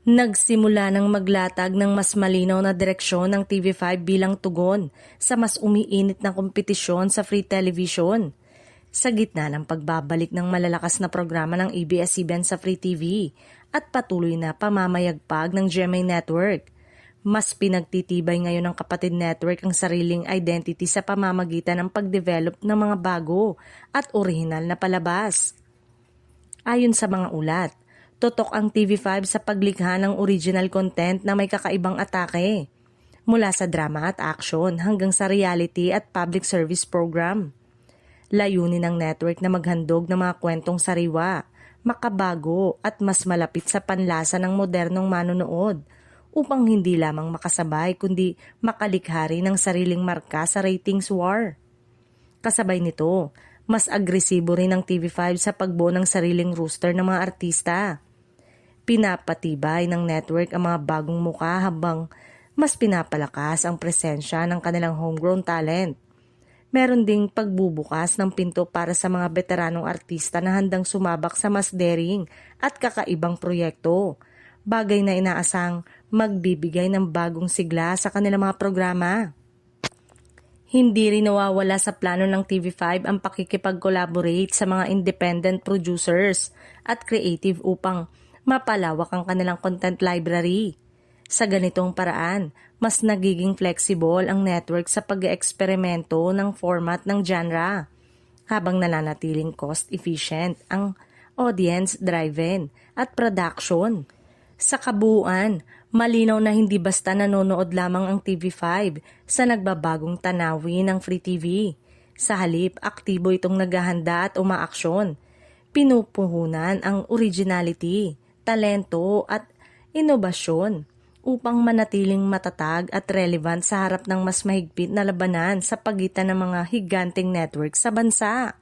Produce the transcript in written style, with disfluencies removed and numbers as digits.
Nagsimula ng maglatag ng mas malinaw na direksyon ng TV5 bilang tugon sa mas umiinit na kompetisyon sa free television. Sa gitna ng pagbabalik ng malalakas na programa ng ABS-CBN sa Free TV at patuloy na pamamayagpag ng GMA Network, mas pinagtitibay ngayon ng kapatid network ang sariling identity sa pamamagitan ng pagdevelop ng mga bago at orihinal na palabas. Ayon sa mga ulat, totok ang TV5 sa paglikha ng original content na may kakaibang atake, mula sa drama at action hanggang sa reality at public service program. Layunin ng network na maghandog ng mga kwentong sariwa, makabago at mas malapit sa panlasa ng modernong manonood upang hindi lamang makasabay kundi makalikha rin ng sariling marka sa ratings war. Kasabay nito, mas agresibo rin ang TV5 sa pagbuo ng sariling roster ng mga artista. Pinapatibay ng network ang mga bagong muka habang mas pinapalakas ang presensya ng kanilang homegrown talent. Meron ding pagbubukas ng pinto para sa mga veteranong artista na handang sumabak sa mas daring at kakaibang proyekto, bagay na inaasang magbibigay ng bagong sigla sa kanilang mga programa. Hindi rin nawawala sa plano ng TV5 ang pakikipag-collaborate sa mga independent producers at creative upang mapalawak ang kanilang content library. Sa ganitong paraan, mas nagiging flexible ang network sa pag-eeksperimento ng format ng genre, habang nananatiling cost-efficient ang audience-driven at production. Sa kabuuan, malinaw na hindi basta nanonood lamang ang TV5 sa nagbabagong tanawin ng Free TV. Sa halip, aktibo itong naghahanda at umaaksyon. Pinupuhunan ang originality, talento at inobasyon upang manatiling matatag at relevant sa harap ng mas mahigpit na labanan sa pagitan ng mga higanteng network sa bansa.